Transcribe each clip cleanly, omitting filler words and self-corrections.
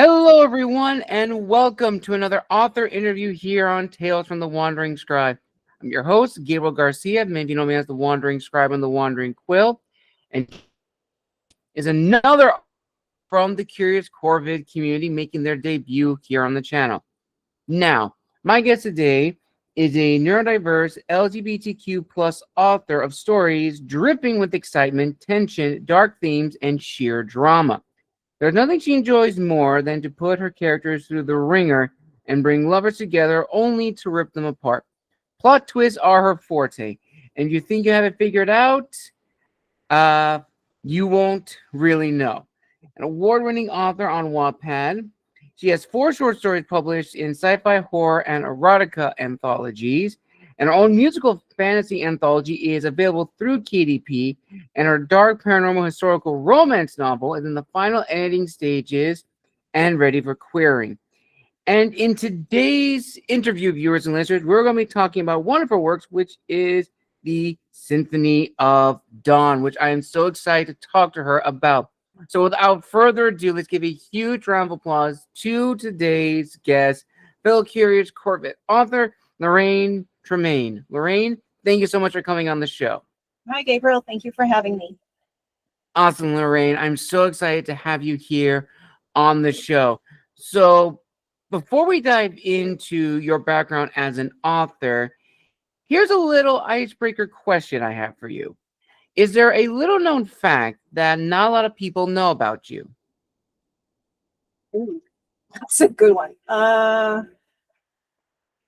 Hello, everyone, and welcome to another author interview here on Tales from the Wandering Scribe. I'm your host, Gabriel Garcia. Many of you know me as the Wandering Scribe and the Wandering Quill, and is another from the Curious Corvid community making their debut here on the channel. Now, my guest today is a neurodiverse LGBTQ plus author of stories dripping with excitement, tension, dark themes, and sheer drama. There's nothing she enjoys more than to put her characters through the ringer and bring lovers together only to rip them apart. Plot twists are her forte, and you think you have it figured out, you won't really know. An award-winning author on Wattpad, she has 4 short stories published in sci-fi, horror, and erotica anthologies, and her own musical fantasy anthology is available through KDP, and her dark paranormal historical romance novel is in the final editing stages and ready for querying. And in today's interview, viewers and listeners, we're going to be talking about one of her works, which is the Symphony of Dawn, which I am so excited to talk to her about. So without further ado, let's give a huge round of applause to today's guest, fellow Curious Corvid author, Lorraine Tramain. Lorraine, thank you so much for coming on the show. Hi, Gabriel. Thank you for having me. Awesome, Lorraine. I'm so excited to have you here on the show. So before we dive into your background as an author, here's a little icebreaker question I have for you. Is there a little known fact that not a lot of people know about you? Ooh, that's a good one.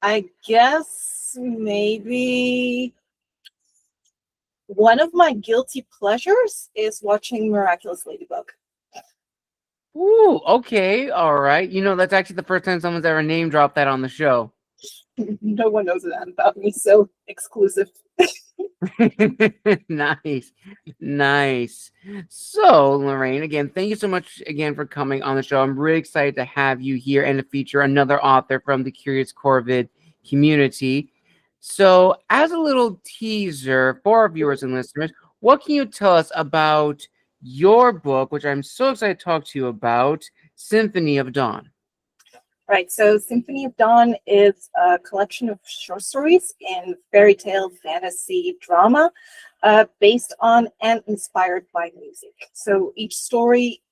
I guess maybe one of my guilty pleasures is watching Miraculous Ladybug. Ooh, okay, all right. You know, that's actually the first time someone's ever name dropped that on the show. No one knows that about me, so exclusive. Nice, nice. So, Lorraine, again, thank you so much again for coming on the show. I'm really excited to have you here and to feature another author from the Curious Corvid community. So, as a little teaser for our viewers and listeners, what can you tell us about your book, which I'm so excited to talk to you about, Symphony of Dawn? Right, so Symphony of Dawn is a collection of short stories in fairy tale, fantasy, drama, based on and inspired by music. So each story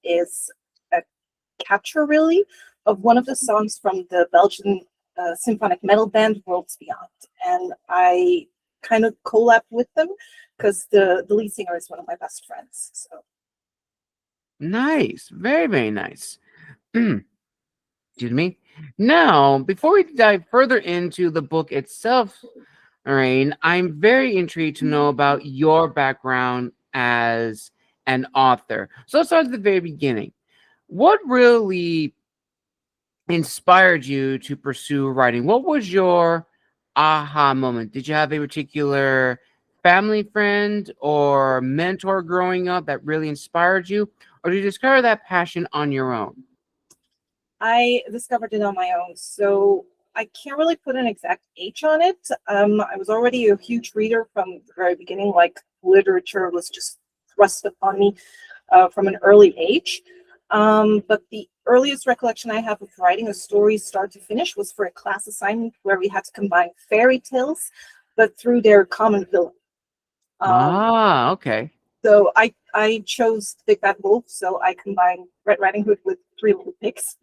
is a capture, really, of one of the songs from the Belgian symphonic metal band Worlds Beyond. And I kind of collab with them because the lead singer is one of my best friends. So Nice, very, very nice. Excuse me. Now, before we dive further into the book itself, Lorraine, I'm very intrigued to know about your background as an author. So let's start at the very beginning. What really inspired you to pursue writing? What was your aha moment? Did you have a particular family friend or mentor growing up that really inspired you? Or did you discover that passion on your own? I discovered it on my own, so I can't really put an exact age on it. I was already a huge reader from the very beginning, like literature was just thrust upon me from an early age. But the earliest recollection I have of writing a story start to finish was for a class assignment where we had to combine fairy tales, but through their common villain. Okay. So I chose Big Bad Wolf, so I combined Red Riding Hood with Three Little Pigs.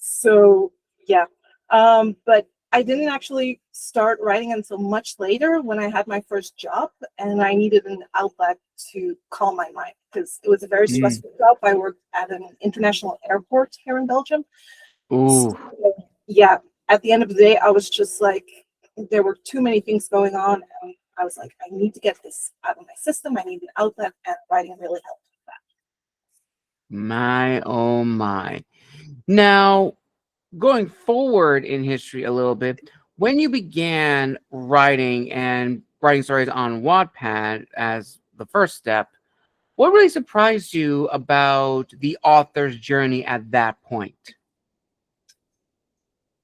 So yeah, but I didn't actually start writing until much later when I had my first job and I needed an outlet to calm my mind because it was a very stressful job. I worked at an international airport here in Belgium. Ooh. So, yeah, at the end of the day, I was just like, there were too many things going on, and I was like, I need to get this out of my system. I need an outlet, and writing really helped with that. My, oh my. Now, going forward in history a little bit, when you began writing and writing stories on Wattpad as the first step, what really surprised you about the author's journey at that point?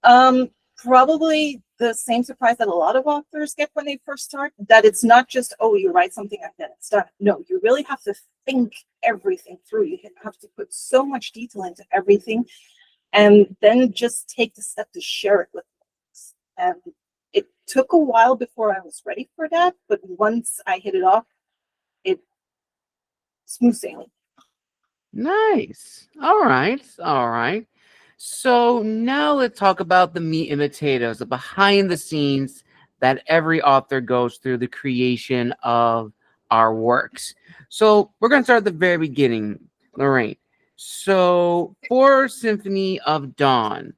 Probably the same surprise that a lot of authors get when they first start, that it's not just, oh, you write something and then it's done. No, you really have to think everything through. You have to put so much detail into everything, and then just take the step to share it with others. And it took a while before I was ready for that, but once I hit it off, it smooth sailing. Nice. All right. All right. So now let's talk about the meat and potatoes, the behind the scenes that every author goes through the creation of our works. So we're going to start at the very beginning, Lorraine. So for Symphony of Dawn,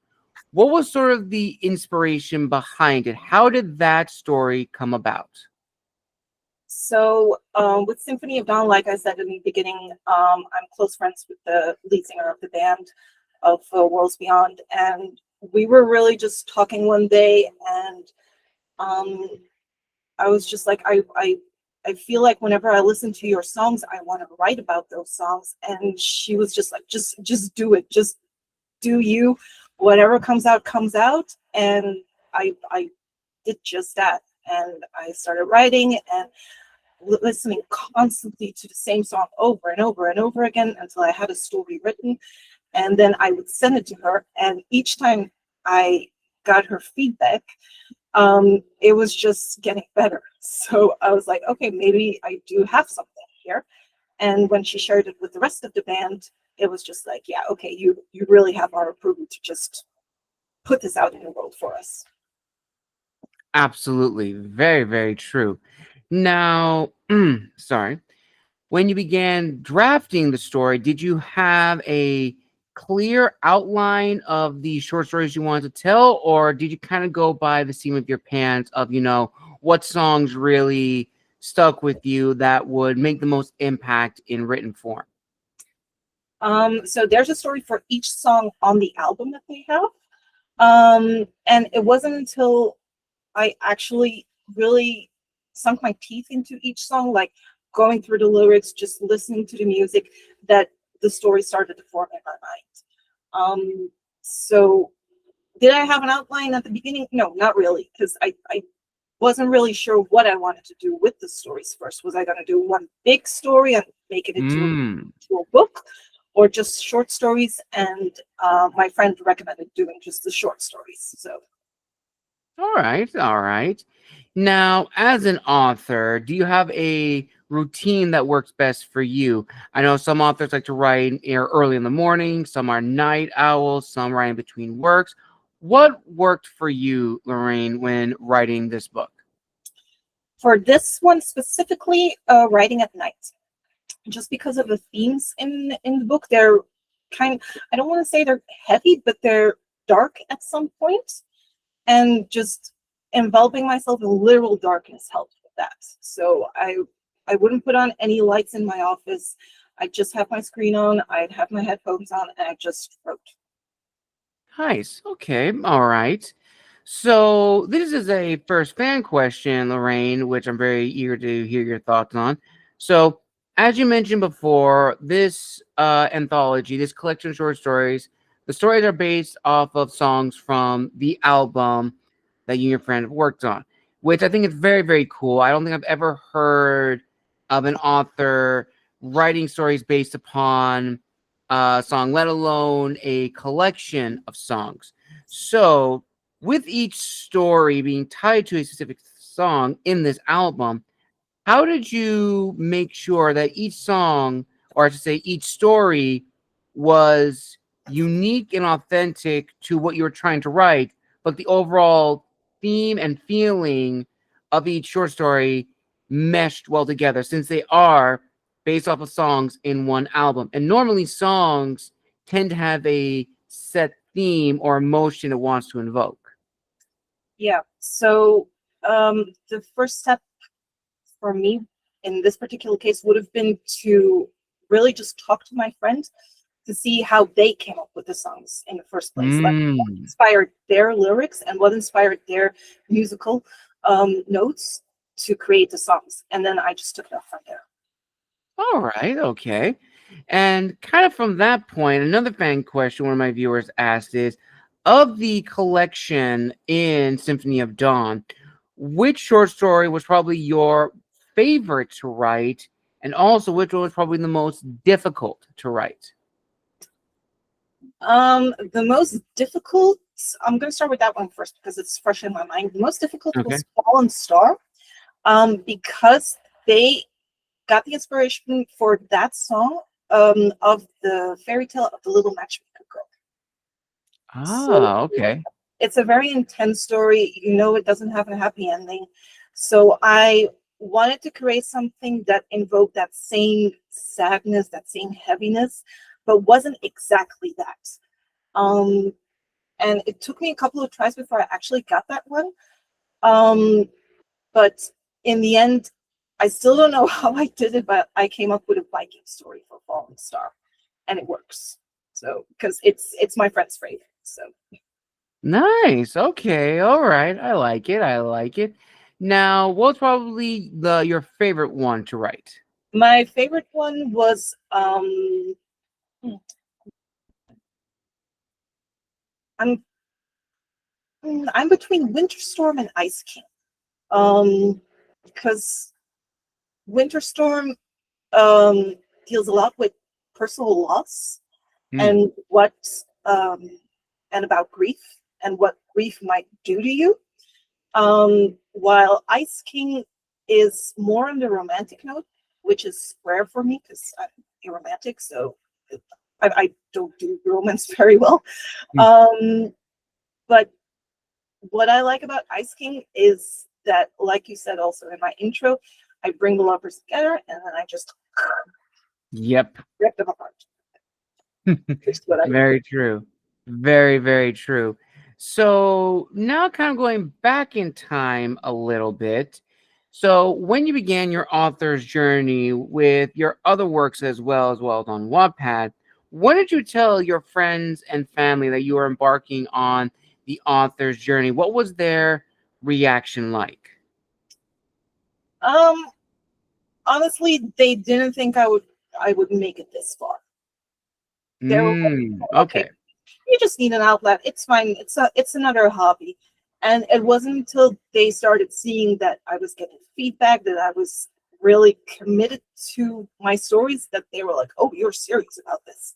what was sort of the inspiration behind it? How did that story come about? So with Symphony of Dawn, like I said in the beginning, I'm close friends with the lead singer of the band of Worlds Beyond, and we were really just talking one day, and I was just like, I feel like whenever I listen to your songs, I want to write about those songs. And she was just like, just do it, just do you, whatever comes out comes out. And I did just that, and I started writing and listening constantly to the same song over and over and over again until I had a story written. And then I would send it to her, and each time I got her feedback, it was just getting better. So I was like, okay, maybe I do have something here. And when she shared it with the rest of the band, it was just like, yeah, okay, you really have our approval to just put this out in the world for us. Absolutely. Very, very true. Now, sorry. When you began drafting the story, did you have a clear outline of the short stories you wanted to tell, or did you kind of go by the seam of your pants of, what songs really stuck with you that would make the most impact in written form? So there's a story for each song on the album that they have. And it wasn't until I actually really sunk my teeth into each song, like going through the lyrics, just listening to the music, that the story started to form in my mind. So did I have an outline at the beginning? No, not really, because I wasn't really sure what I wanted to do with the stories first. Was I going to do one big story and make it into a book, or just short stories? And my friend recommended doing just the short stories. So. All right, all right. Now, as an author, do you have a routine that works best for you? I know some authors like to write early in the morning, some are night owls, some write in between works. What worked for you, Lorraine, when writing this book? For this one specifically, writing at night, just because of the themes in the book. They're I don't want to say they're heavy, but they're dark at some point. And just enveloping myself in literal darkness helped with that. So I wouldn't put on any lights in my office. I'd just have my screen on, I'd have my headphones on, and I just wrote. Nice. Okay. All right. So this is a first fan question, Lorraine, which I'm very eager to hear your thoughts on. So, as you mentioned before, this anthology, this collection of short stories, the stories are based off of songs from the album that you and your friend have worked on, which I think is very, very cool. I don't think I've ever heard of an author writing stories based upon a song, let alone a collection of songs. So, with each story being tied to a specific song in this album, how did you make sure that each song, or I should say, each story, was unique and authentic to what you were trying to write, but the overall theme and feeling of each short story meshed well together, since they are based off of songs in one album? And normally songs tend to have a set theme or emotion it wants to invoke. Yeah. So the first step for me in this particular case would have been to really just talk to my friend to see how they came up with the songs in the first place. Like what inspired their lyrics and what inspired their musical notes to create the songs. And then I just took it off from there. All right, okay. And kind of from that point, another fan question one of my viewers asked is, Of the collection in Symphony of Dawn, which short story was probably your favorite to write, and also which one was probably the most difficult to write? The most difficult, I'm going to start with that one first because it's fresh in my mind. The most difficult Okay. was Fallen Star, because they got the inspiration for that song of the fairy tale of the Little Matchmaker Girl. So Okay. it's a very intense story. You know, it doesn't have a happy ending. So I wanted to create something that invoked that same sadness, that same heaviness, but wasn't exactly that. And it took me a couple of tries before I actually got that one. But in the end, I still don't know how I did it, but I came up with a Viking story for Fallen Star, and it works. So because it's my friend's favorite. So Nice. Okay. All right. I like it. I like it. Now, what's probably your favorite one to write? my favorite one was I'm I'm between Winter Storm and Ice King. Because Winter Storm deals a lot with personal loss Hmm. and what um and about grief and what grief might do to you. While Ice King is more on the romantic note, which is rare for me because I'm aromantic, so I don't do romance very well. Hmm. Um, but what I like about Ice King is that, like you said also in my intro, I bring the lovers together and then I just Yep. rip them apart. That's what I do. Very true. Very, very true. So now kind of going back in time a little bit. So when you began your author's journey with your other works as well as on Wattpad, when did you tell your friends and family that you were embarking on the author's journey? What was their reaction like? Um, honestly, they didn't think I would make it this far. They were like, okay, Okay. you just need an outlet. It's fine. It's another hobby. And it wasn't until they started seeing that I was getting feedback, that I was really committed to my stories, that they were like, "Oh, you're serious about this."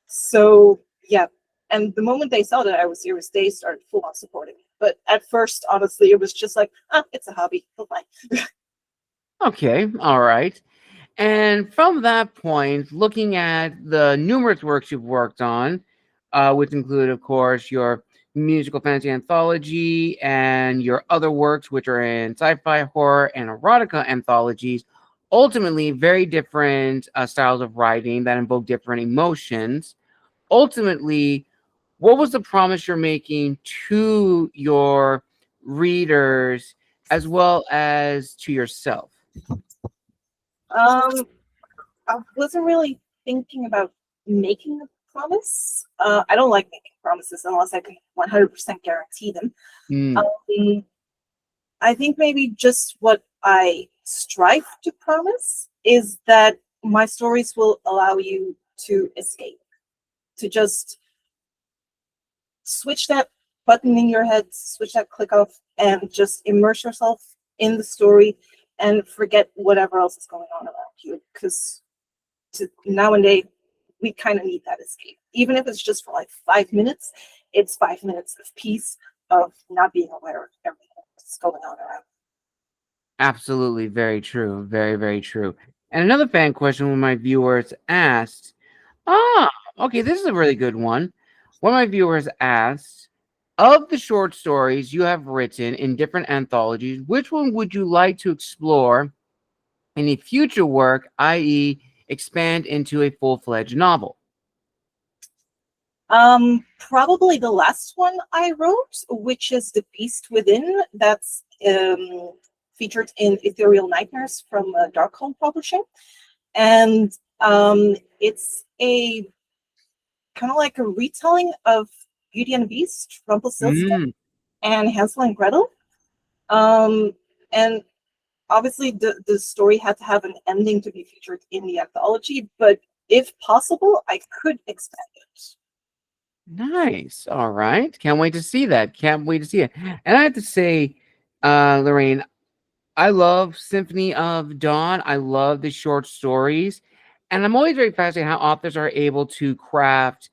So yeah. And the moment they saw that I was serious, they started full on supporting me. But at first, honestly, it was just like, "Ah, it's a hobby. Fine." Okay. All right. And from that point, looking at the numerous works you've worked on, which include, of course, your musical fantasy anthology and your other works, which are in sci-fi, horror, and erotica anthologies, ultimately very different styles of writing that invoke different emotions. Ultimately, what was the promise you're making to your readers as well as to yourself? Um, I wasn't really thinking about making a promise. I don't like making promises unless I can 100% guarantee them. Mm, Um, I think maybe just what I strive to promise is that my stories will allow you to escape, to just switch that button in your head, switch that click off, and just immerse yourself in the story and forget whatever else is going on around you. Because nowadays, we kind of need that escape. Even if it's just for like 5 minutes, it's 5 minutes of peace, of not being aware of everything that's going on around. absolutely, very true. Very, very true. And another fan question one of my viewers asked, ah, okay, this is a really good one. One of my viewers asked, of the short stories you have written in different anthologies, which one would you like to explore in a future work, i.e., expand into a full-fledged novel? Probably the last one I wrote, which is The Beast Within, that's featured in Ethereal Nightmares from Darkhold Publishing. And it's a kind of like a retelling of Beauty and the Beast, Rumpelstiltskin, Mm, and Hansel and Gretel. And obviously, the story had to have an ending to be featured in the anthology, but if possible, I could expand it. Nice. All right. Can't wait to see that. Can't wait to see it. And I have to say, Lorraine, I love Symphony of Dawn. I love the short stories. And I'm always very fascinated how authors are able to craft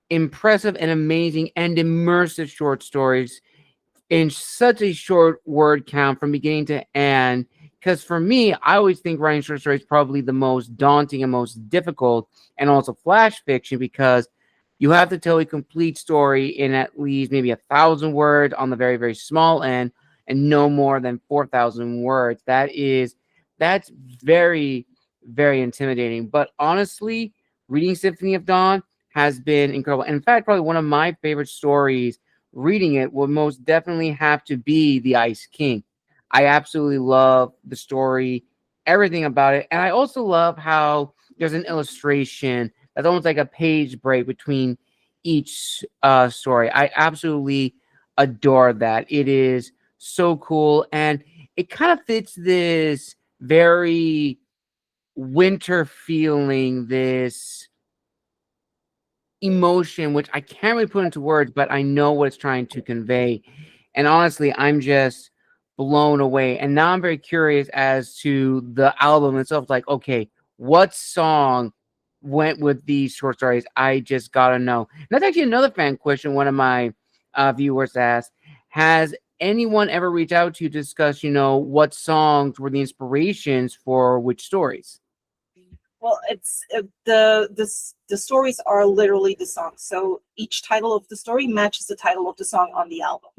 impressive and amazing and immersive short stories in such a short word count from beginning to end. Because for me, I always think writing short stories is probably the most daunting and most difficult, and also flash fiction, because you have to tell a complete story in at least maybe 1,000 words on the very, very small end, and no more than 4,000 words. That's very, very intimidating. But honestly, reading Symphony of Dawn has been incredible. In fact, probably one of my favorite stories reading it would most definitely have to be The Ice King. I absolutely love the story, everything about it. And I also love how there's an illustration that's almost like a page break between each story. I absolutely adore that. It is so cool. And it kind of fits this very winter feeling, this emotion, which I can't really put into words, but I know what it's trying to convey. And honestly, I'm just blown away. And now I'm very curious as to the album itself. Like, okay, what song went with these short stories? I just gotta know. And that's actually another fan question. One of my viewers asked, has anyone ever reached out to discuss, what songs were the inspirations for which stories? Well, it's the stories are literally the songs. So each title of the story matches the title of the song on the album.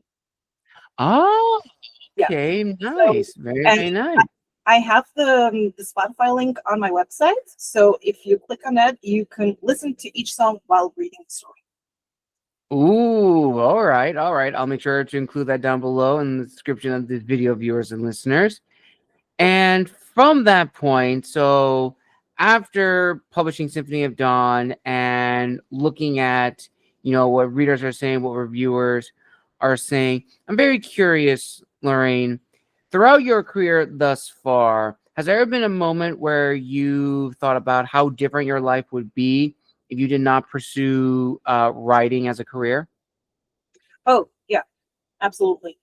Oh, Yeah. okay, So nice. Very, and very nice. I have the Spotify link on my website. So if you click on that, you can listen to each song while reading the story. Ooh, all right, all right. I'll make sure to include that down below in the description of this video, viewers and listeners. And from that point, so after publishing Symphony of Dawn and looking at, what readers are saying, what reviewers are saying, I'm very curious, Lorraine, throughout your career thus far, has there ever been a moment where you thought about how different your life would be if you did not pursue writing as a career? Oh, yeah, absolutely.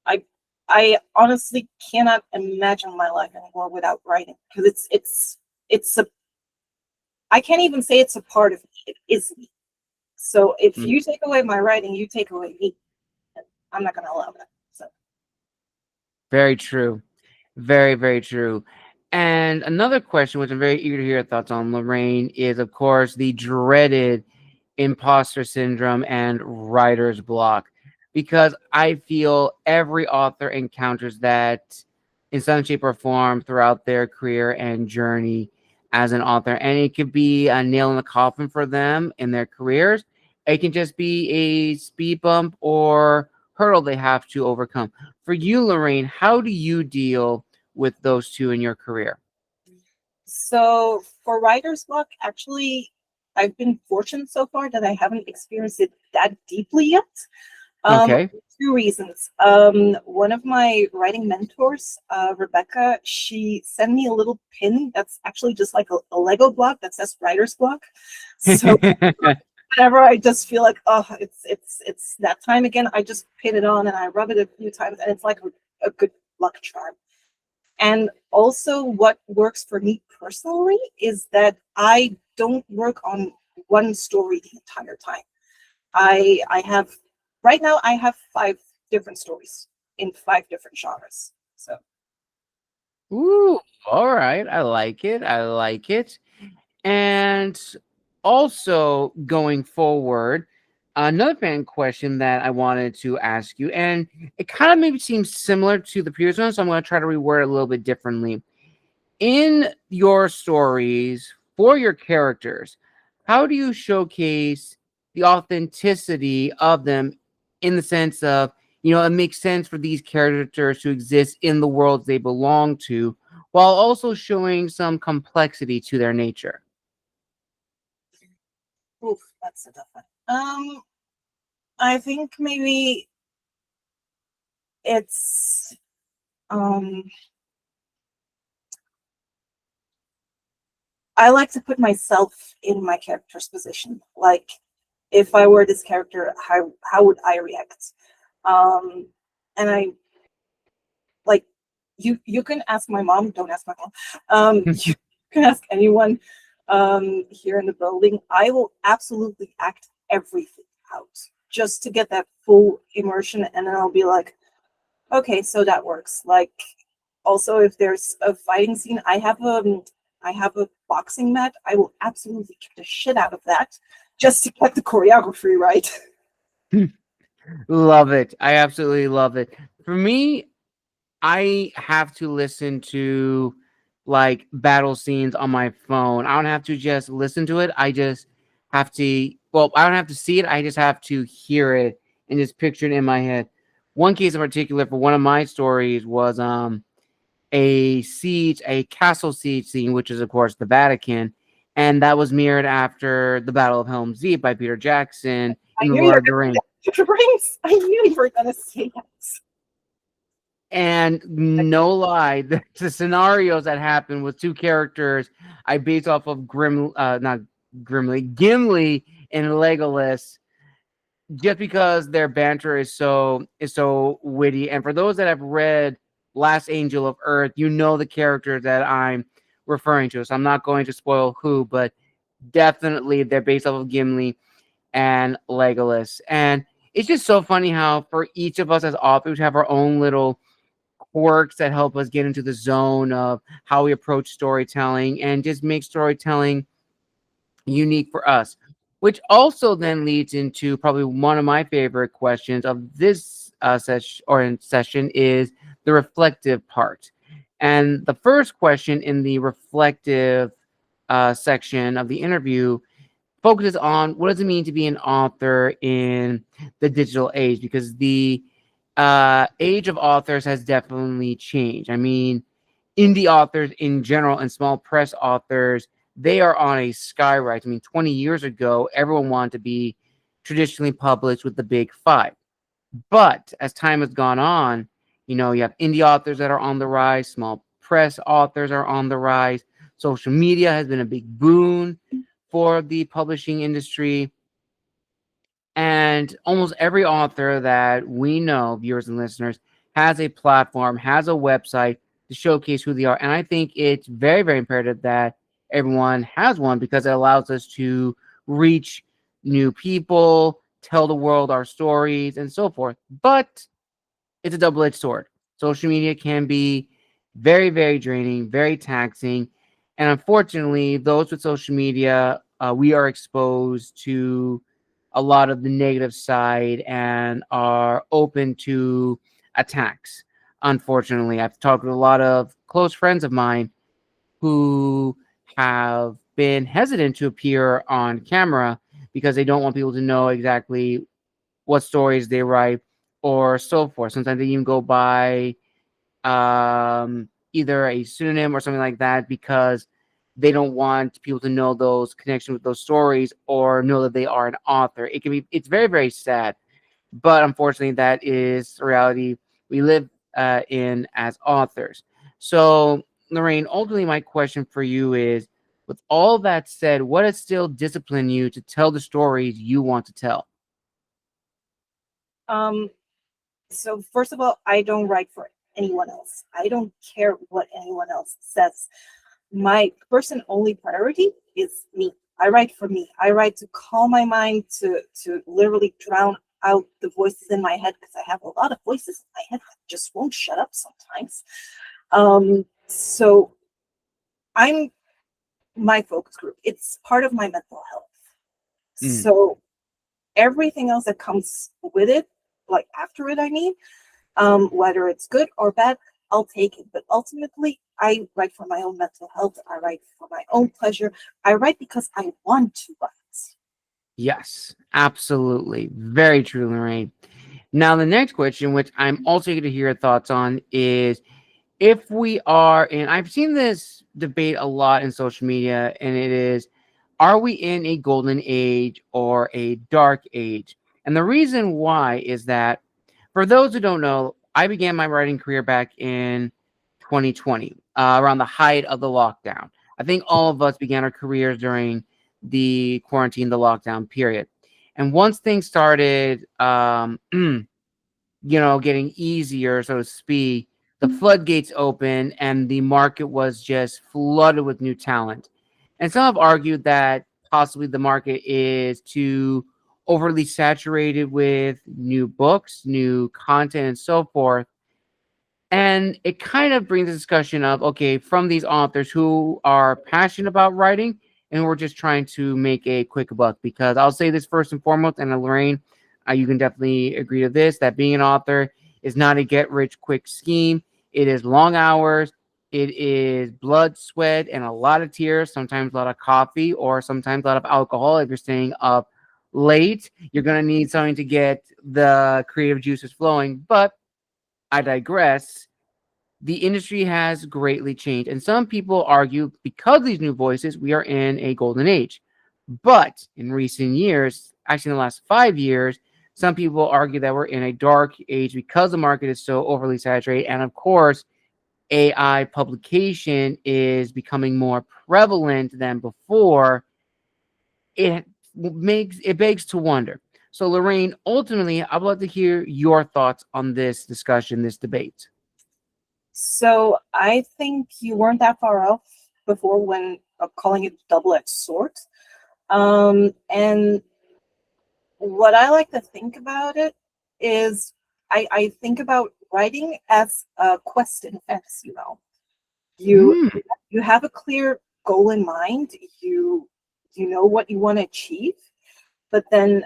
I I honestly cannot imagine my life anymore without writing because it's a I can't even say it's a part of me. It is me. So if Mm, you take away my writing, you take away me. And I'm not gonna allow that. So very true. Very, very true. And another question, which I'm very eager to hear your thoughts on, Lorraine, is of course the dreaded imposter syndrome and writer's block. Because I feel every author encounters that in some shape or form throughout their career and journey as an author. And it could be a nail in the coffin for them in their careers. It can just be a speed bump or hurdle they have to overcome. For you, Lorraine, how do you deal with those two in your career? so for writer's block, actually I've been fortunate so far that I haven't experienced it that deeply yet. Um, Okay. Two reasons. One of my writing mentors, Rebecca, she sent me a little pin that's actually just like a Lego block that says writer's block. So whenever I just feel like, oh, it's that time again, I just pin it on and I rub it a few times, and it's like a good luck charm. And also, what works for me personally is that I don't work on one story the entire time. I have right now I have 5 different stories in 5 different genres. So Ooh, all right. I like it. I like it. And also going forward, another fan question that I wanted to ask you, and it kind of maybe seems similar to the previous one, so I'm going to try to reword it a little bit differently. In your stories for your characters, how do you showcase the authenticity of them in the sense of, it makes sense for these characters to exist in the worlds they belong to, while also showing some complexity to their nature? oof, that's a tough one. I think maybe it's um I like to put myself in my character's position. Like if I were this character, how would I react? And I like you can ask my mom, don't ask my mom. You can ask anyone here in the building. I will absolutely act everything out just to get that full immersion, and then I'll be like, okay, so that works. Like, also, if there's a fighting scene, I have a boxing mat. I will absolutely kick the shit out of that just to get the choreography right. Love it. I absolutely love it. For me, I have to listen to like battle scenes on my phone. I don't have to just listen to it. I just have to, well, I don't have to see it. I just have to hear it and just picture it in my head. One case in particular for one of my stories was a castle siege scene, which is of course the Vatican, and that was mirrored after the Battle of Helm's Deep by Peter Jackson I in the knew you Lord were of the Rings. rings. I knew you were gonna say that. And no lie, the scenarios that happened with two characters I based off of not Gimli and Legolas, just because their banter is so witty. And for those that have read Last Angel of Earth, you know the character that I'm referring to. So I'm not going to spoil who, but definitely they're based off of Gimli and Legolas. And it's just so funny how for each of us as authors have our own little quirks that help us get into the zone of how we approach storytelling and just make storytelling unique for us, which also then leads into probably one of my favorite questions of this session is the reflective part. And the first question in the reflective section of the interview focuses on what does it mean to be an author in the digital age, because the age of authors has definitely changed. I mean, indie authors in general and small press authors, they are on a skyrise. I mean, 20 years ago, everyone wanted to be traditionally published with the big five. But as time has gone on, you have indie authors that are on the rise, small press authors are on the rise. Social media has been a big boon for the publishing industry. And almost every author that we know, viewers and listeners, has a platform, has a website to showcase who they are. And I think it's very, very imperative that everyone has one because it allows us to reach new people, tell the world our stories, and so forth. But it's a double-edged sword. Social media can be very, very draining, very taxing. And unfortunately, those with social media, we are exposed to a lot of the negative side and are open to attacks. Unfortunately, I've talked with a lot of close friends of mine who have been hesitant to appear on camera because they don't want people to know exactly what stories they write or so forth. Sometimes they even go by either a pseudonym or something like that because they don't want people to know those connections with those stories or know that they are an author. It's very, very sad, but unfortunately, that is the reality we live in as authors. So, Lorraine, ultimately, my question for you is, with all that said, what has still disciplined you to tell the stories you want to tell? So first of all, I don't write for anyone else. I don't care what anyone else says. My first and only priority is me. I write for me. I write to calm my mind, to literally drown out the voices in my head, because I have a lot of voices in my head that just won't shut up sometimes. So I'm my focus group. It's part of my mental health. So everything else that comes with it, like after it, I mean, whether it's good or bad, I'll take it. But ultimately, I write for my own mental health. I write for my own pleasure. I write because I want to write. Yes, absolutely. Very true, Lorraine. Now, the next question, which I'm also going to hear your thoughts on, is if we are, and I've seen this debate a lot in social media, and it is, are we in a golden age or a dark age? And the reason why is that, for those who don't know, I began my writing career back in 2020, around the height of the lockdown. I think all of us began our careers during the quarantine, the lockdown period. And once things started, getting easier, so to speak, the floodgates opened and the market was just flooded with new talent. And some have argued that possibly the market is too overly saturated with new books, new content, and so forth. And it kind of brings a discussion of, okay, from these authors who are passionate about writing and who are just trying to make a quick buck. Because I'll say this first and foremost, and Lorraine, you can definitely agree to this, that being an author is not a get rich quick scheme. It is long hours. It is blood, sweat, and a lot of tears, sometimes a lot of coffee, or sometimes a lot of alcohol. If you're staying up late, you're going to need something to get the creative juices flowing. But I digress. The industry has greatly changed, and some people argue because of these new voices, we are in a golden age. But in recent years, actually in the last 5 years, some people argue that we're in a dark age because the market is so overly saturated. And of course, AI publication is becoming more prevalent than before. It begs to wonder. So, Lorraine, ultimately, I'd love to hear your thoughts on this discussion, this debate. So I think you weren't that far off before when calling it double-edged sword. And what I like to think about it is I think about writing as a quest in fantasy realm. You have a clear goal in mind. You know what you want to achieve, but then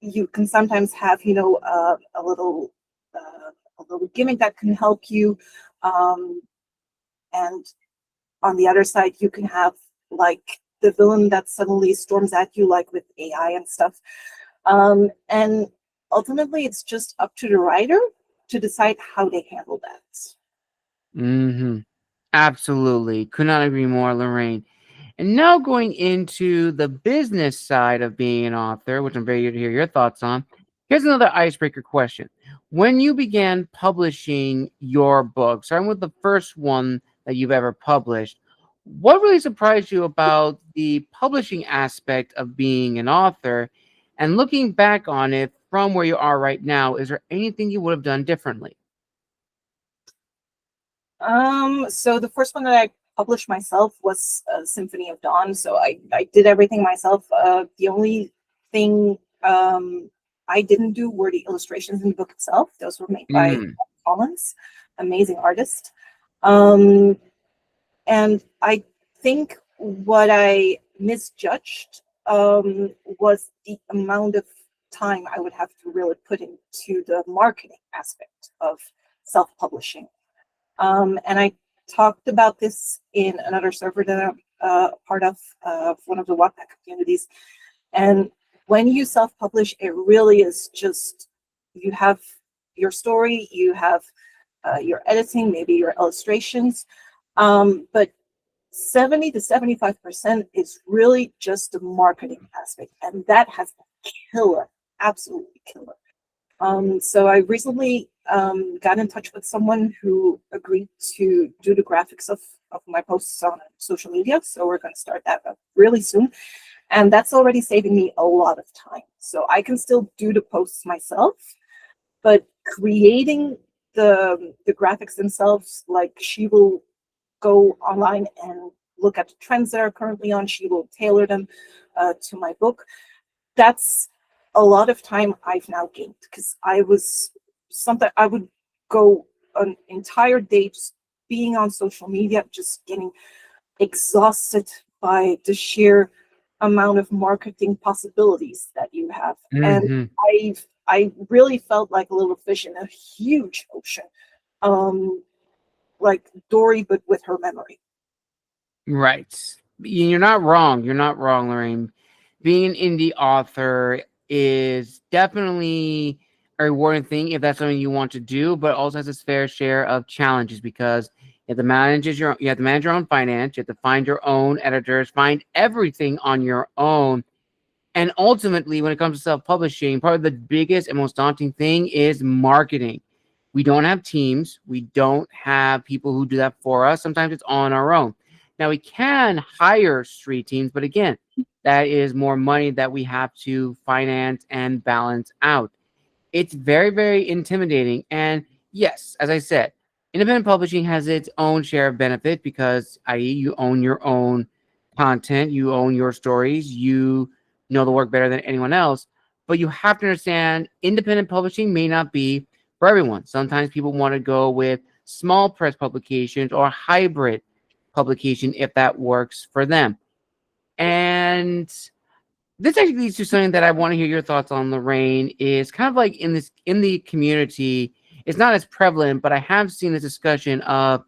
you can sometimes have a little gimmick that can help you, and on the other side you can have like the villain that suddenly storms at you, like with AI and stuff. And ultimately it's just up to the writer to decide how they handle that. Absolutely. Could not agree more, Lorraine. And now going into the business side of being an author, which I'm very eager to hear your thoughts on. Here's another icebreaker question. When you began publishing your book, starting with the first one that you've ever published, what really surprised you about the publishing aspect of being an author? And looking back on it from where you are right now, is there anything you would have done differently? So the first one that I published myself was Symphony of Dawn. So I did everything myself. The only thing I didn't do were the illustrations in the book itself. Those were made by Collins, amazing artist. And I think what I misjudged was the amount of time I would have to really put into the marketing aspect of self-publishing. And I talked about this in another server that I'm part of one of the Wattpad communities. And when you self-publish, it really is just, you have your story, you have your editing, maybe your illustrations, but 70 to 75% is really just the marketing aspect, and that has been killer, absolutely killer. So I recently got in touch with someone who agreed to do the graphics of my posts on social media. So we're going to start that up really soon. And that's already saving me a lot of time. So I can still do the posts myself, but creating the graphics themselves, like she will go online and look at the trends that are currently on. She will tailor them to my book. That's a lot of time I've now gained, because I would go an entire day just being on social media, just getting exhausted by the sheer amount of marketing possibilities that you have. And I really felt like a little fish in a huge ocean, like Dory, but with her memory. Right. You're not wrong. You're not wrong, Lorraine. Being an indie author is definitely a rewarding thing if that's something you want to do, but also has its fair share of challenges, because you have to manage your own finance, you have to find your own editors, find everything on your own. And ultimately, when it comes to self-publishing, probably the biggest and most daunting thing is marketing. We don't have teams. We don't have people who do that for us. Sometimes it's on our own. Now we can hire street teams, but again, that is more money that we have to finance and balance out. It's very, very intimidating. And yes, as I said, independent publishing has its own share of benefit because, i.e., you own your own content, you own your stories, you know the work better than anyone else. But you have to understand independent publishing may not be for everyone. Sometimes people want to go with small press publications or hybrid publication if that works for them. And this actually leads to something that I want to hear your thoughts on, Lorraine, is kind of like in the community, it's not as prevalent, but I have seen this discussion of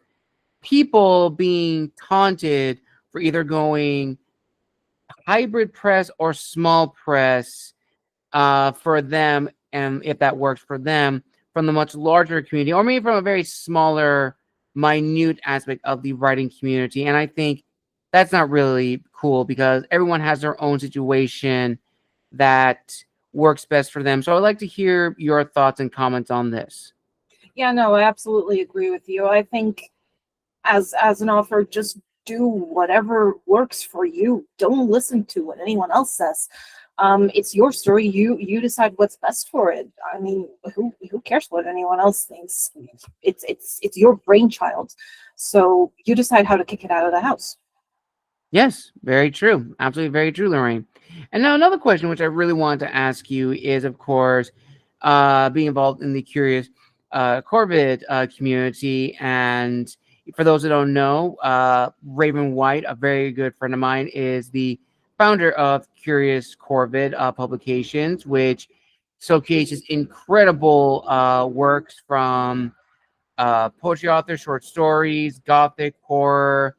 people being taunted for either going hybrid press or small press for them, and if that works for them, from the much larger community, or maybe from a very smaller, minute aspect of the writing community. And I think that's not really cool because everyone has their own situation that works best for them. So I'd like to hear your thoughts and comments on this. Yeah, no, I absolutely agree with you. I think as an author, just do whatever works for you. Don't listen to what anyone else says. It's your story. You decide what's best for it. I mean, who cares what anyone else thinks? It's your brainchild. So you decide how to kick it out of the house. Yes, very true. Absolutely very true, Lorraine. And now another question which I really wanted to ask you is, of course, being involved in the Curious Corvid community. And for those that don't know, Raven White, a very good friend of mine, is the founder of Curious Corvid Publications, which showcases incredible works from poetry authors, short stories, gothic, horror,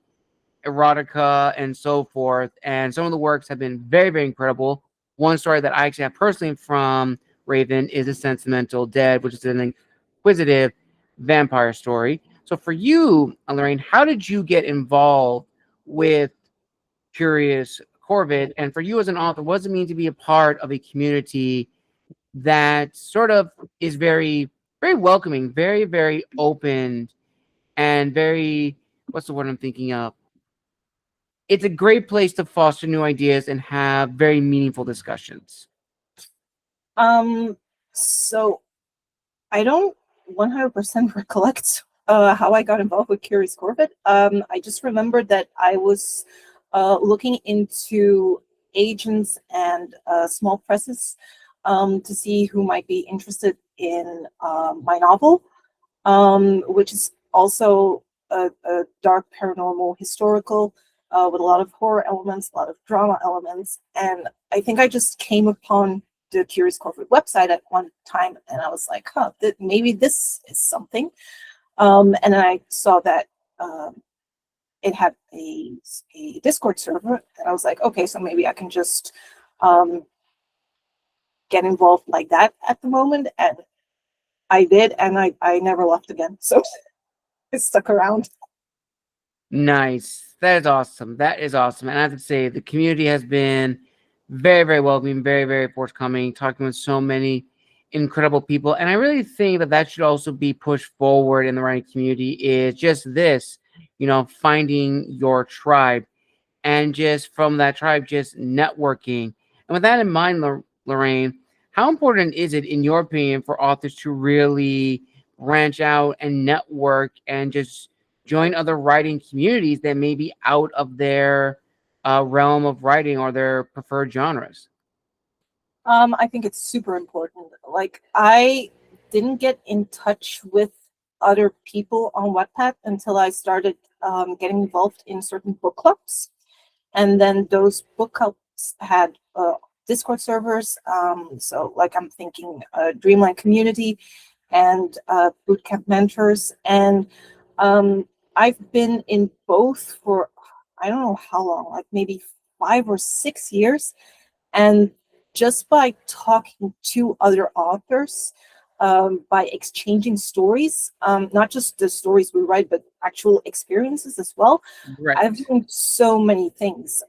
erotica, and so forth. And some of the works have been very, very incredible. One story that I actually have personally from Raven is A Sentimental Dead, which is an inquisitive vampire story. So for you, Lorraine, how did you get involved with Curious Corvid? And for you as an author, what does it mean to be a part of a community that sort of is very, very welcoming, very, very open, and very, what's the word I'm thinking of? It's a great place to foster new ideas and have very meaningful discussions. So I don't 100% recollect how I got involved with Curious Corvid. I just remembered that I was looking into agents and small presses to see who might be interested in my novel, which is also a dark paranormal historical with a lot of horror elements, a lot of drama elements. And I think I just came upon the Curious Corvid website at one time, and I was like, huh, maybe this is something. And then I saw that it had a Discord server, and I was like, okay, so maybe I can just get involved like that at the moment. And I did, and I never left again. So it stuck around. Nice. That is awesome. That is awesome. And I have to say, the community has been very, very welcoming, very, very forthcoming, talking with so many incredible people. And I really think that that should also be pushed forward in the writing community, is just this, finding your tribe, and just from that tribe, just networking. And with that in mind, Lorraine, how important is it, in your opinion, for authors to really branch out and network and just join other writing communities that may be out of their realm of writing or their preferred genres? I think it's super important. Like, I didn't get in touch with other people on Wattpad until I started getting involved in certain book clubs. And then those book clubs had Discord servers. So, like, I'm thinking Dreamland Community and Bootcamp Mentors. And I've been in both for, I don't know how long, like maybe 5 or 6 years. And just by talking to other authors, by exchanging stories, not just the stories we write, but actual experiences as well. Right. I've learned so many things.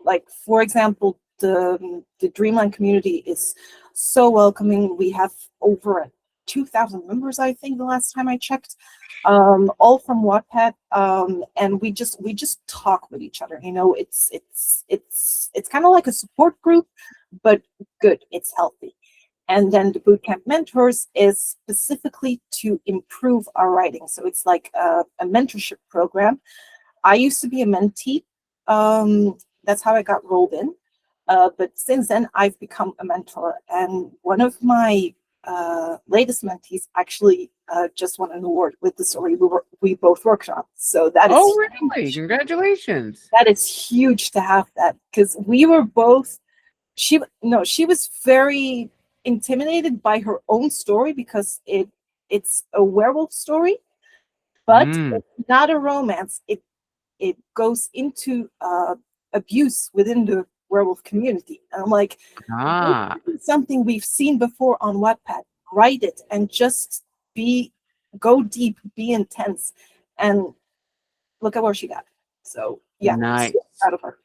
Like, for example, the Dreamland community is so welcoming. We have over 2,000 members, I think, the last time I checked, all from Wattpad, and we just talk with each other. You know, it's kind of like a support group, but good. It's healthy. And then the Bootcamp Mentors is specifically to improve our writing. So it's like a mentorship program. I used to be a mentee. That's how I got rolled in. But since then, I've become a mentor. And one of my latest mentees actually just won an award with the story we both worked on. So that is really? Congratulations. That is huge to have that, because we were both. She was very intimidated by her own story because it's a werewolf story, but it's not a romance. It goes into abuse within the werewolf community. And I'm like, this is something we've seen before on Wattpad. Write it and just go deep, be intense, and look at where she got. So yeah, nice. Out of her.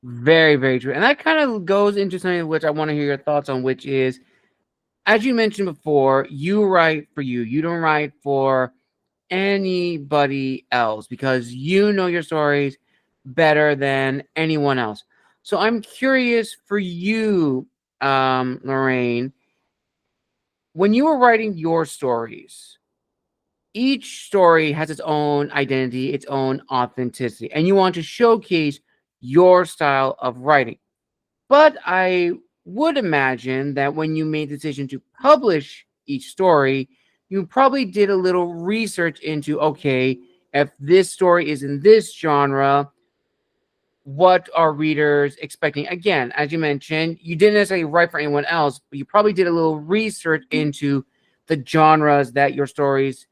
Very, very true. And that kind of goes into something which I want to hear your thoughts on, which is, as you mentioned before, you write for you. You don't write for anybody else because you know your stories better than anyone else. So I'm curious for you, Lorraine, when you were writing your stories, each story has its own identity, its own authenticity, and you want to showcase your style of writing. But I would imagine that when you made the decision to publish each story, you probably did a little research into, okay, if this story is in this genre, what are readers expecting? Again, as you mentioned, you didn't necessarily write for anyone else, but you probably did a little research into the genres that your stories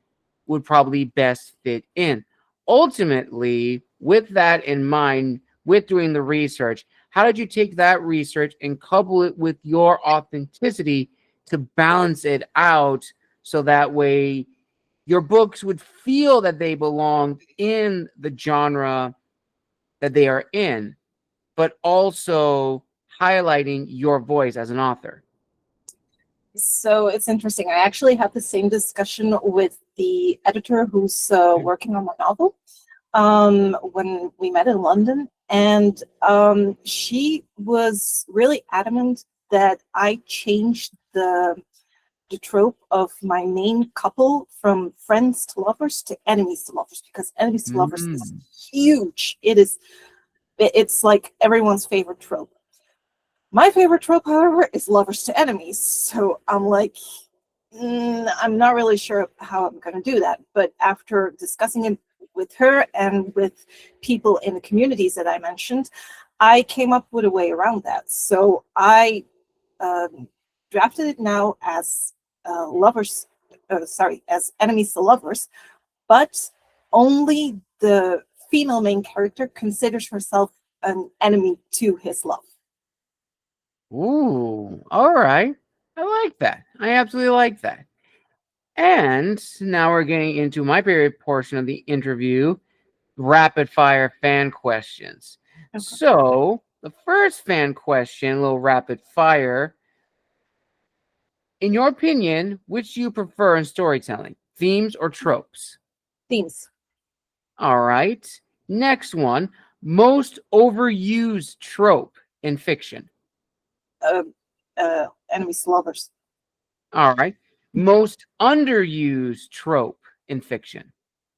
would probably best fit in. Ultimately, with that in mind, with doing the research, how did you take that research and couple it with your authenticity to balance it out so that way your books would feel that they belong in the genre that they are in, but also highlighting your voice as an author? So it's interesting. I actually had the same discussion with the editor who's working on my novel when we met in London. And she was really adamant that I changed the trope of my main couple from friends to lovers to enemies to lovers, because enemies to lovers is huge. It's like everyone's favorite trope. My favorite trope, however, is lovers to enemies. So I'm like, I'm not really sure how I'm going to do that. But after discussing it with her and with people in the communities that I mentioned, I came up with a way around that. So I drafted it now as as enemies to lovers, but only the female main character considers herself an enemy to his love. Ooh, all right. I like that. I absolutely like that. And now we're getting into my favorite portion of the interview, rapid fire fan questions. Okay. So the first fan question, a little rapid fire. In your opinion, which do you prefer in storytelling, themes or tropes? Themes. All right. Next one, most overused trope in fiction. Enemies to lovers. All right. Most underused trope in fiction.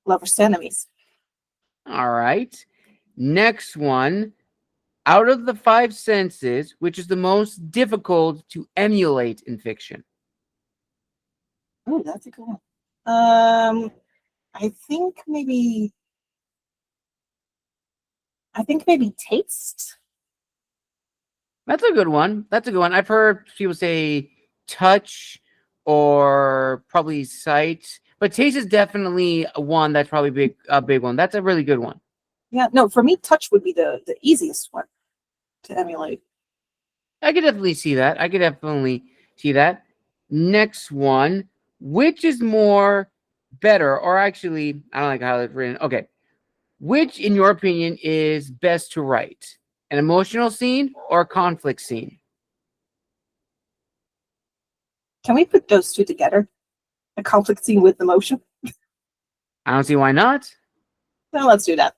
Lovers to enemies. All right. Next one, out of the 5 senses, which is the most difficult to emulate in fiction? Oh, that's a good one. I think maybe taste. That's a good one. That's a good one. I've heard people say touch or probably sight, but taste is definitely one that's probably a big one. That's a really good one. Yeah, no, for me, touch would be the easiest one to emulate. I could definitely see that. Next one, which is better, or actually, I don't like how it's written. Okay. Which, in your opinion, is best to write? An emotional scene or a conflict scene? Can we put those two together? A conflict scene with emotion? I don't see why not. Well, let's do that.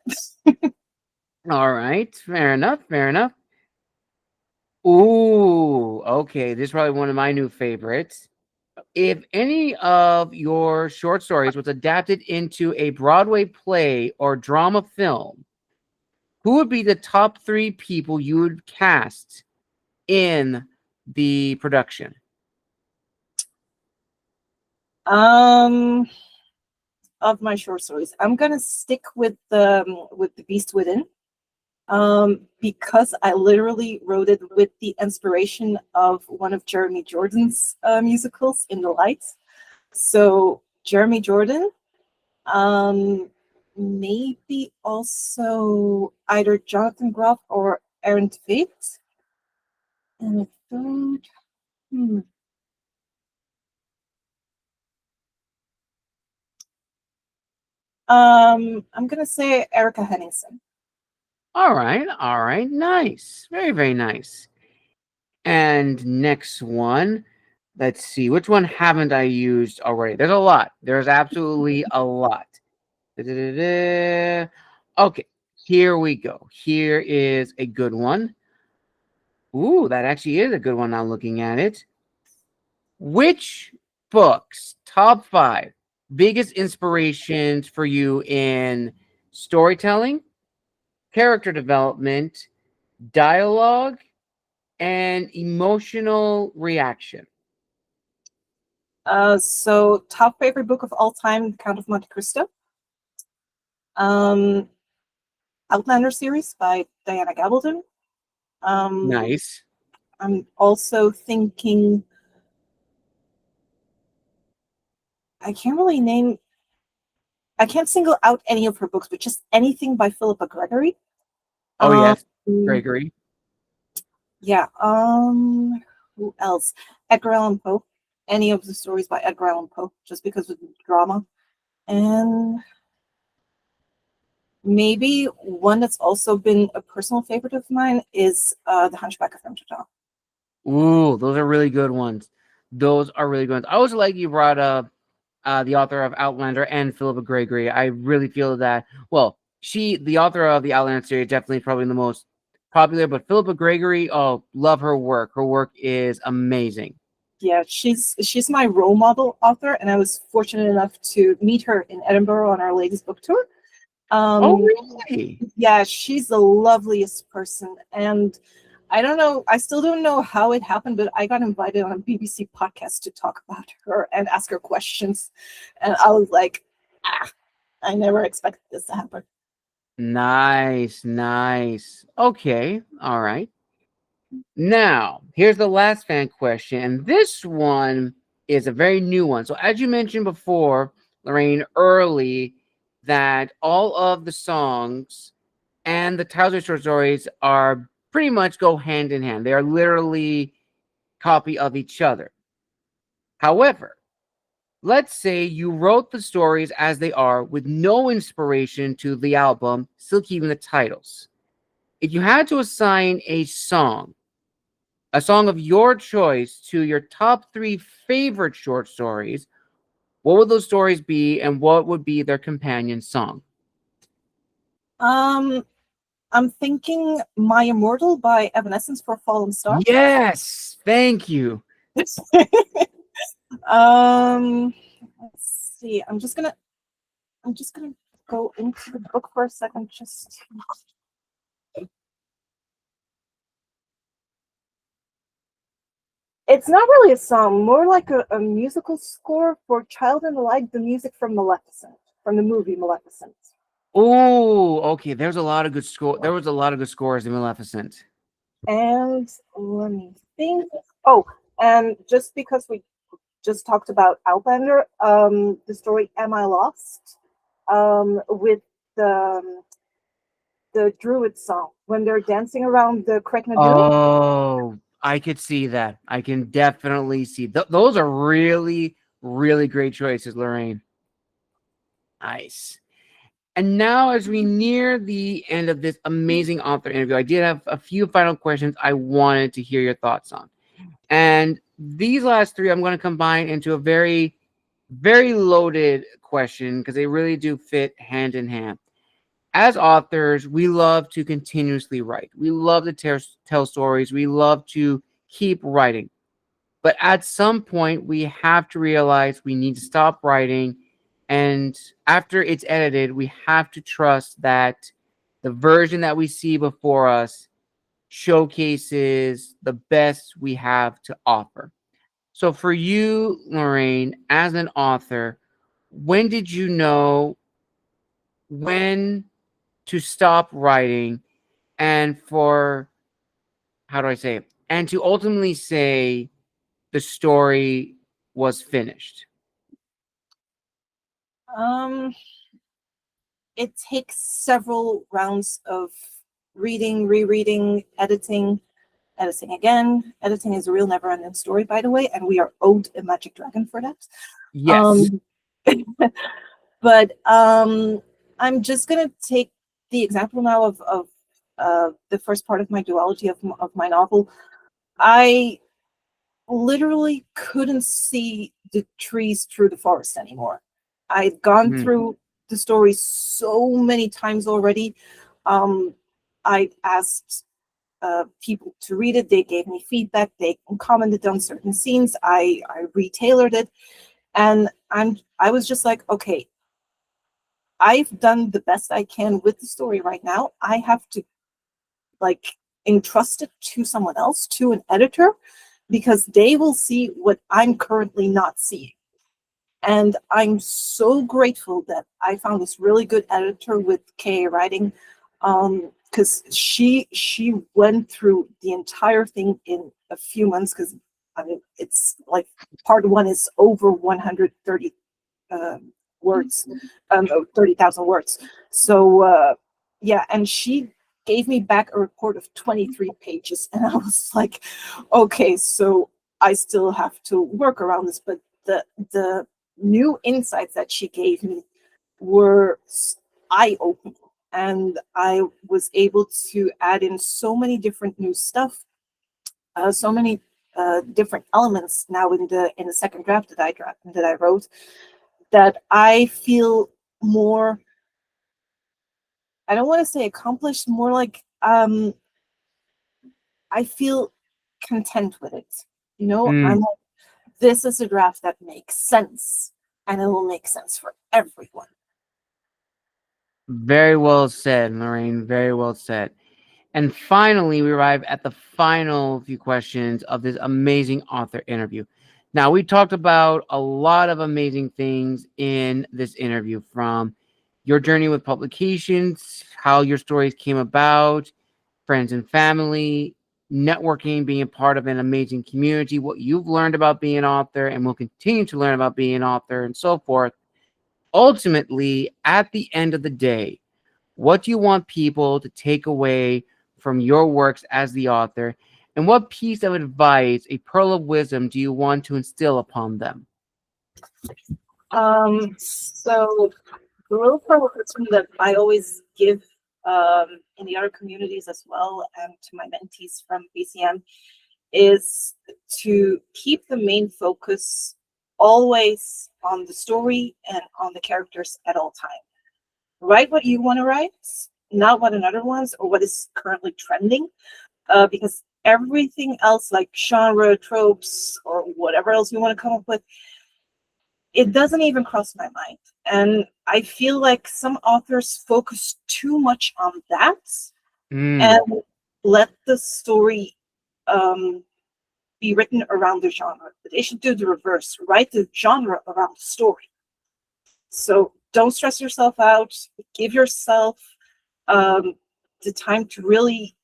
All right, fair enough, fair enough. Ooh, okay, this is probably one of my new favorites. If any of your short stories was adapted into a Broadway play or drama film, who would be the top 3 people you would cast in the production? Of my short stories, I'm gonna stick with the Beast Within, because I literally wrote it with the inspiration of one of Jeremy Jordan's musicals, In the Lights. So Jeremy Jordan, maybe also either Jonathan Groff or Aaron Tveit. And a third, I'm gonna say Erica Henningsen. All right, nice, very, very nice. And next one, let's see, which one haven't I used already? There's a lot. There's absolutely a lot. Da-da-da-da. Okay, here we go. Here is a good one. Ooh, that actually is a good one. Now looking at it, which books, top 5 biggest inspirations for you in storytelling, character development, dialogue, and emotional reaction? So top favorite book of all time, Count of Monte Cristo. Outlander series by Diana Gabaldon. Nice. I'm also thinking, I can't single out any of her books, but just anything by Philippa Gregory. Oh, yes. Um, Gregory. Yeah. Who else? Edgar Allan Poe. Any of the stories by Edgar Allan Poe, just because of the drama. And maybe one that's also been a personal favorite of mine is The Hunchback of Notre Dame. Ooh, those are really good ones. Those are really good ones. I also like you brought up the author of Outlander and Philippa Gregory. I really feel that, well, the author of the Outlander series, definitely probably the most popular, but Philippa Gregory, oh, love her work. Her work is amazing. Yeah, she's my role model author, and I was fortunate enough to meet her in Edinburgh on our latest book tour. Oh, really? Yeah, she's the loveliest person, and I don't know, I still don't know how it happened, but I got invited on a BBC podcast to talk about her and ask her questions, and I was like, I never expected this to happen. Nice, nice. Okay, all right. Now, here's the last fan question, and this one is a very new one. So, as you mentioned before, Lorraine, early, that all of the songs and the titles of short stories are pretty much go hand in hand. They are literally copy of each other. However, let's say you wrote the stories as they are with no inspiration to the album, still keeping the titles. If you had to assign a song of your choice to your top 3 favorite short stories, what would those stories be and what would be their companion song? I'm thinking My Immortal by Evanescence for Fallen Star. Yes, thank you. Let's see. I'm just gonna go into the book for a second. It's not really a song, more like a musical score for Child in the Light, the music from Maleficent, from the movie Maleficent. Oh, okay. There was a lot of good scores in Maleficent. And let me think. Oh, and just because we just talked about Outlander, the story Am I Lost? With the Druid song when they're dancing around the Crackna. Oh, I could see that. I can definitely see those are really, really great choices, Lorraine. Nice. And now, as we near the end of this amazing author interview, I did have a few final questions I wanted to hear your thoughts on. And these last three I'm going to combine into a very, very loaded question because they really do fit hand in hand. As authors, we love to continuously write. We love to tell stories. We love to keep writing. But at some point, we have to realize we need to stop writing. And after it's edited, we have to trust that the version that we see before us showcases the best we have to offer. So for you, Lorraine, as an author, when did you know when to stop writing and for, how do I say it? And to ultimately say the story was finished? Um, it takes several rounds of reading, rereading, editing again. Editing is a real never-ending story, by the way, and we are owed a magic dragon for that. Yes. But I'm just gonna take the example now of the first part of my duology of my novel. I literally couldn't see the trees through the forest anymore. I'd gone Mhm. through the story so many times already. I asked people to read it. They gave me feedback. They commented on certain scenes. I retailored it, and I was just like, okay, I've done the best I can with the story right now. I have to like entrust it to someone else, to an editor, because they will see what I'm currently not seeing. And I'm so grateful that I found this really good editor with KA Writing, because she went through the entire thing in a few months. Because I mean, it's like part one is over 130 words, 30,000 words. So yeah, and she gave me back a report of 23 pages, and I was like, okay, so I still have to work around this, but the new insights that she gave me were eye-opening, and I was able to add in so many different new stuff, so many different elements now in the second draft that I wrote, that I feel more, I don't want to say accomplished, more like I feel content with it. You know, I'm Mm. like, this is a draft that makes sense, and it will make sense for everyone. Very well said, Lorraine. Very well said. And finally, we arrive at the final few questions of this amazing author interview. Now, we talked about a lot of amazing things in this interview, from your journey with publications, how your stories came about, friends and family, networking, being a part of an amazing community, what you've learned about being an author and will continue to learn about being an author, and so forth. Ultimately, at the end of the day, what do you want people to take away from your works as the author? And what piece of advice, a pearl of wisdom, do you want to instill upon them? So the little pearl of wisdom that I always give in the other communities as well, and to my mentees from BCM, is to keep the main focus always on the story and on the characters at all times. Write what you want to write, not what another wants or what is currently trending, because everything else, like genre, tropes, or whatever else you want to come up with, it doesn't even cross my mind. And I feel like some authors focus too much on that Mm. and let the story be written around the genre. But they should do the reverse, write the genre around the story. So don't stress yourself out. Give yourself the time to really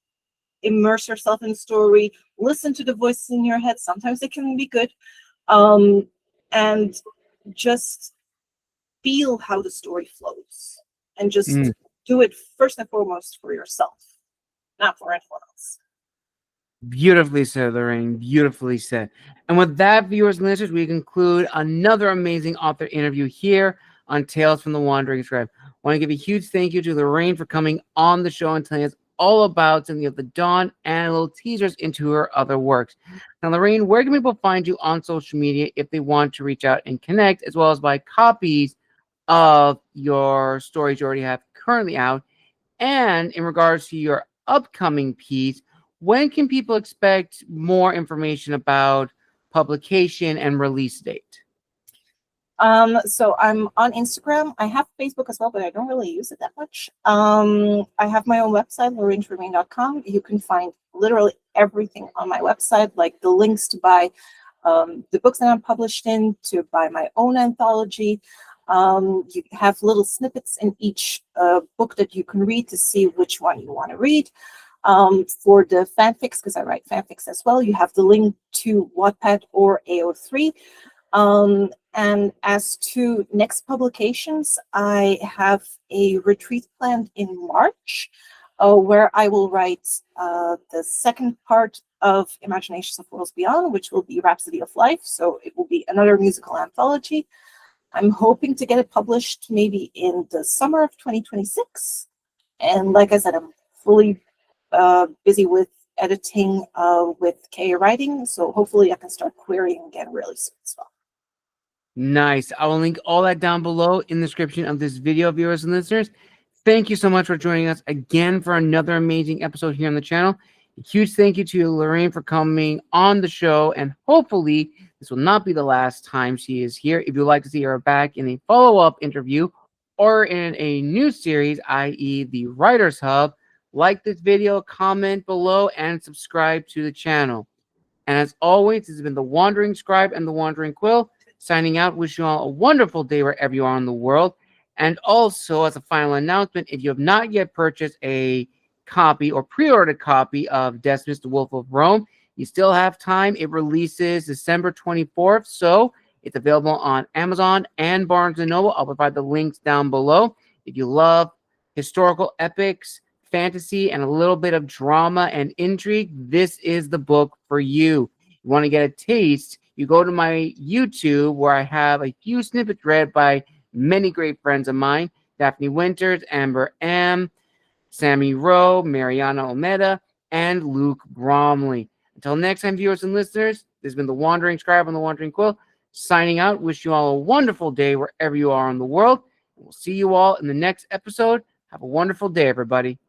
immerse yourself in the story. Listen to the voices in your head. Sometimes they can be good. And just feel how the story flows. And Mm. just do it first and foremost for yourself, not for anyone else. Beautifully said, Lorraine. Beautifully said. And with that, viewers and listeners, we conclude another amazing author interview here on Tales from the Wandering Scribe. I want to give a huge thank you to Lorraine for coming on the show and telling us all about Cynthia of the Dawn and little teasers into her other works. Now, Lorraine, where can people find you on social media if they want to reach out and connect, as well as buy copies of your stories you already have currently out? And in regards to your upcoming piece, when can people expect more information about publication and release date? So I'm on Instagram. I have Facebook as well, but I don't really use it that much. I have my own website, lorrainetramain.com. You can find literally everything on my website, like the links to buy the books that I'm published in, to buy my own anthology. You have little snippets in each book that you can read to see which one you want to read. For the fanfics, because I write fanfics as well, you have the link to Wattpad or AO3. And as to next publications, I have a retreat planned in March, where I will write the second part of Imaginations of Worlds Beyond, which will be Rhapsody of Life. So it will be another musical anthology. I'm hoping to get it published maybe in the summer of 2026. And like I said, I'm fully busy with editing with K writing. So hopefully I can start querying again really soon as well. Nice. I will link all that down below in the description of this video, viewers and listeners. Thank you so much for joining us again for another amazing episode here on the channel. A huge thank you to Lorraine for coming on the show, and hopefully this will not be the last time she is here. If you'd like to see her back in a follow-up interview or in a new series, i.e. the Writers Hub, like this video, comment below, and subscribe to the channel. And as always, this has been the Wandering Scribe and the Wandering Quill, signing out. Wish you all a wonderful day wherever you are in the world. And also, as a final announcement, if you have not yet purchased a copy or pre-ordered a copy of Decimus, the Wolf of Rome, you still have time. It releases December 24th, so it's available on Amazon and Barnes & Noble. I'll provide the links down below. If you love historical epics, fantasy, and a little bit of drama and intrigue, this is the book for you. You want to get a taste, you go to my YouTube, where I have a few snippets read by many great friends of mine: Daphne Winters, Amber M., Sammy Rowe, Mariana Olmeda, and Luke Bromley. Until next time, viewers and listeners, this has been the Wandering Scribe and the Wandering Quill, signing out. Wish you all a wonderful day wherever you are in the world. We'll see you all in the next episode. Have a wonderful day, everybody.